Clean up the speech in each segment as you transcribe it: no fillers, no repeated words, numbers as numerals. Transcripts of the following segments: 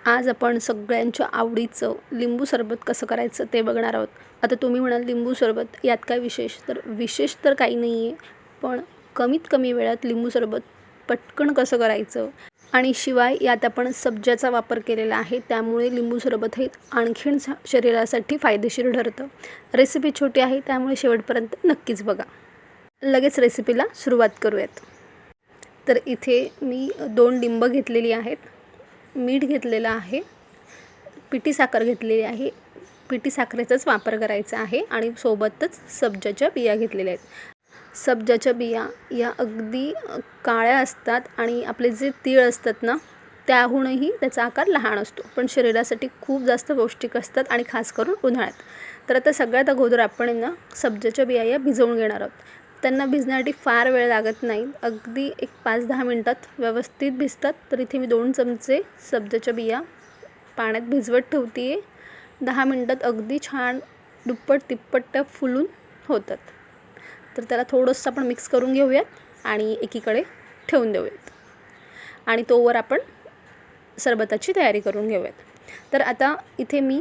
आज आपण सगळ्यांच्या आवडीचं लिंबू सरबत कसं करायचं ते बघणार आहोत. आता तुम्ही म्हणाल लिंबू सरबत यात काय विशेष तर काही नाही आहे, पण कमीत कमी वेळात लिंबू सरबत पटकन कसं करायचं आणि शिवाय यात आपण सब्जाचा वापर केलेला आहे, त्यामुळे लिंबू सरबत हे आणखीन शरीरासाठी फायदेशीर ठरतं. रेसिपी छोटी आहे त्यामुळे शेवटपर्यंत नक्कीच बघा. लगेच रेसिपीला सुरुवात करूयात. तर इथे मी 2 लिंब घेतलेली आहेत, मीठ घेतलेलं आहे, पिठी साखर घेतलेली आहे. पिठी साखरेचाच वापर करायचा आहे आणि सोबतच सब्जाच्या बिया घेतलेल्या आहेत. सब्जाच्या बिया या अगदी काळ्या असतात आणि आपले जे तीळ असतात ना, त्याहूनही त्याचा आकार लहान असतो, पण शरीरासाठी खूप जास्त पौष्टिक असतात आणि खास करून उन्हाळ्यात. तर आता सगळ्यात अगोदर आपण ना सब्जाच्या बिया या भिजवून घेणार आहोत. त्यांना भिजण्यासाठी फार वेळ लागत नाही, अगदी एक 5-10 मिनटात व्यवस्थित भिजतात. तर इथे मी 2 चमचे सब्जाच्या बिया पाण्यात भिजवत ठेवते आहे. 10 मिनटात अगदी छान दुप्पट तिप्पट त्या फुलून होतात. तर त्याला थोडंसं आपण मिक्स करून घेऊयात आणि एकीकडे ठेवून देऊयात आणि तोवर आपण सरबताची तयारी करून घेऊयात. तर आता इथे मी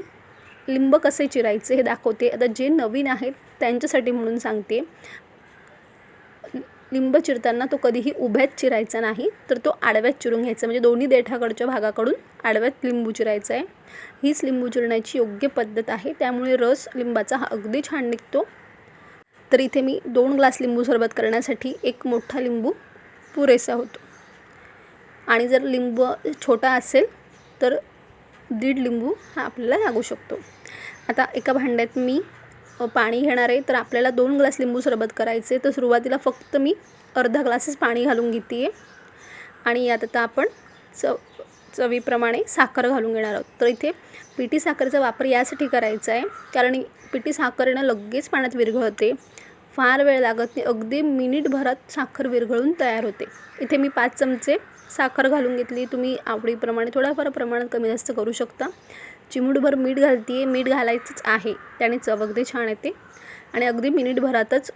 लिंब कसे चिरायचे हे दाखवते. आता जे नवीन आहेत त्यांच्यासाठी म्हणून सांगते, लिंब चिरताना तो कधीही उभ्यात चिरायचा नाही, तर तो आडव्यात चिरून घ्यायचा. म्हणजे दोन्ही देठाकडच्या भागाकडून आडव्यात लिंबू चिरायचा आहे. हीच लिंबू चिरण्याची योग्य पद्धत आहे, त्यामुळे रस लिंबाचा हा अगदी छान निघतो. तर इथे मी 2 ग्लास लिंबू सरबत करण्यासाठी 1 मोठा लिंबू पुरेसा होतो आणि जर लिंबू छोटा असेल तर 1.5 लिंबू हा आपल्याला लागू शकतो. आता एका भांड्यात मी पाणी घेणार आहे. तर आपल्याला 2 ग्लास लिंबू सरबत करायचे, तर सुरुवातीला फक्त मी अर्धा ग्लासच पाणी घालून घेते आहे आणि यात आता आपण चवीप्रमाणे साखर घालून घेणार आहोत. तर इथे पिठी साखरेचा वापर यासाठी करायचा आहे कारण पिठी साखरेनं लगेच पाण्यात विरघळते, फार वेळ लागत नाही, अगदी मिनिटभरात साखर विरघळून तयार होते. इथे मी 5 चमचे साखर घालून घेतली. तुम्ही आवडीप्रमाणे थोड्याफार प्रमाणात कमी जास्त करू शकता. चिमूटभर मीठ घालते आहे, मीठ घालायचंच आहे, त्याने चव अगदी छान येते आणि अगदी मिनिटभरातच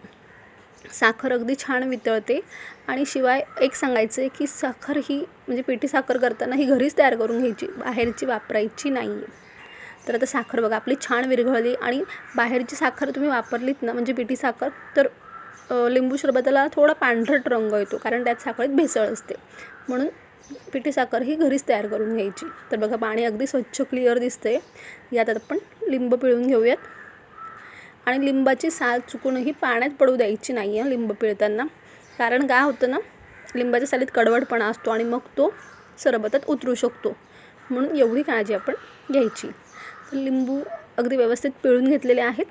साखर अगदी छान वितळते. आणि शिवाय एक सांगायचं आहे की साखर ही म्हणजे पिठी साखर करताना ही घरीच तयार करून घ्यायची, बाहेरची वापरायची नाही आहे. तर आता साखर बघा आपली छान विरघळली आणि बाहेरची साखर तुम्ही वापरलीत ना, म्हणजे पिठी साखर, तर लिंबू सरबताला थोडा पांढरट रंग येतो कारण त्यात साखरेत भेसळ असते. म्हणून पिठी साखर ही घरीच तयार करून घ्यायची. तर बघा पाणी अगदी स्वच्छ क्लिअर दिसतंय. यात आपण लिंब पिळून घेऊयात आणि लिंबाची साल चुकूनही पाण्यात पडू द्यायची नाही आहे लिंब पिळताना, कारण काय होतं ना, लिंबाच्या सालीत कडवटपणा असतो आणि मग तो सरबतात उतरू शकतो, म्हणून एवढी काळजी आपण घ्यायची. तर लिंबू अगदी व्यवस्थित पिळून घेतलेले आहेत.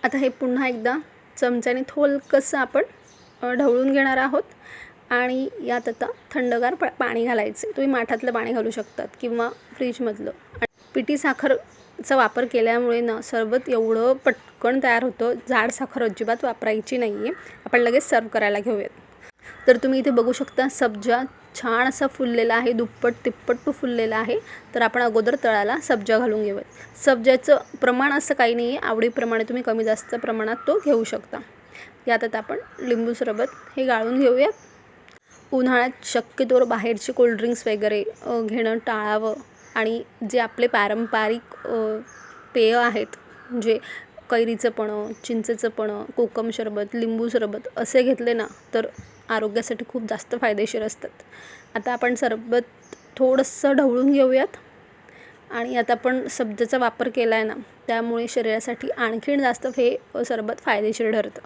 आता हे पुन्हा एकदा चमच्याने थोडंसं आपण ढवळून घेणार आहोत आणि यात आता थंडगार पाणी घालायचे. तुम्ही माठातलं पाणी घालू शकतात किंवा फ्रीजमधलं. पिठी साखरचा वापर केल्यामुळे ना सरबत एवढं पटकन तयार होतं, जाड साखर अजिबात वापरायची नाही आहे. आपण लगेच सर्व करायला घेऊयात. तर तुम्ही इथे बघू शकता सब्जा छान असा फुललेला आहे, दुप्पट तिप्पट तो फुललेला आहे. तर आपण अगोदर तळाला सब्जा घालून घेऊयात. सब्जाचं प्रमाण असं काही नाही आहे, आवडीप्रमाणे तुम्ही कमी जास्त प्रमाणात तो घेऊ शकता. यात आता आपण लिंबू सरबत हे गाळून घेऊयात. उन्हाळ्यात शक्यतोवर बाहेरचे कोल्ड्रिंक्स वगैरे घेणं टाळावं आणि जे आपले पारंपरिक पेय आहेत, म्हणजे कैरीचं पणं, चिंचेचं पणं, कोकम सरबत, लिंबू सरबत असे घेतले ना तर आरोग्यासाठी खूप जास्त फायदेशीर असतात. आता आपण सरबत थोडंसं ढवळून घेऊयात आणि आता आपण सब्जाचा वापर केला आहे ना, त्यामुळे शरीरासाठी आणखीन जास्त हे सरबत फायदेशीर ठरतं.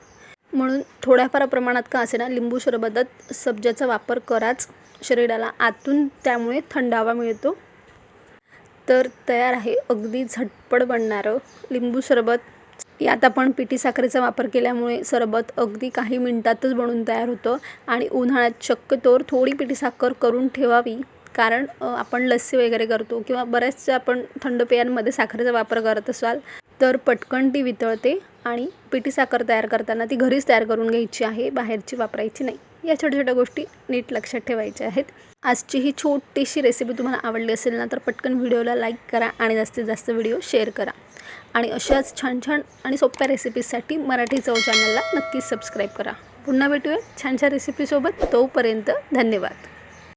म्हणून थोड्याफार प्रमाणात का असेना लिंबू सरबतात सब्जाचा वापर कराच, शरीराला आतून त्यामुळे थंडावा मिळतो. तर तयार आहे अगदी झटपट बनणारं लिंबू सरबत. यात आपण पिठी साखरेचा वापर केल्यामुळे सरबत अगदी काही मिनिटातच बनून तयार होतं आणि उन्हाळ्यात शक्यतोवर थोडी पिठी साखर करून ठेवावी, कारण आपण लस्सी वगैरे करतो किंवा बऱ्याचशा आपण थंड पेयांमध्ये साखरेचा वापर करत असाल तर पटकन ती वितळते आणि पिठी साखर तयार करताना ती घरीच तयार करून घ्यायची आहे, बाहेरची वापरायची नाही. या छोट्या छोट्या गोष्टी नीट लक्षात ठेवायच्या आहेत. आजची ही छोटीशी रेसिपी तुम्हाला आवडली असेल ना, तर पटकन व्हिडिओला लाईक करा आणि जास्तीत जास्त व्हिडिओ शेअर करा आणि अशाच छान छान आणि सोप्या रेसिपीजसाठी मराठी चव चॅनलला नक्कीच सबस्क्राईब करा. पुन्हा भेटूया छान छान रेसिपीसोबत. तोपर्यंत धन्यवाद.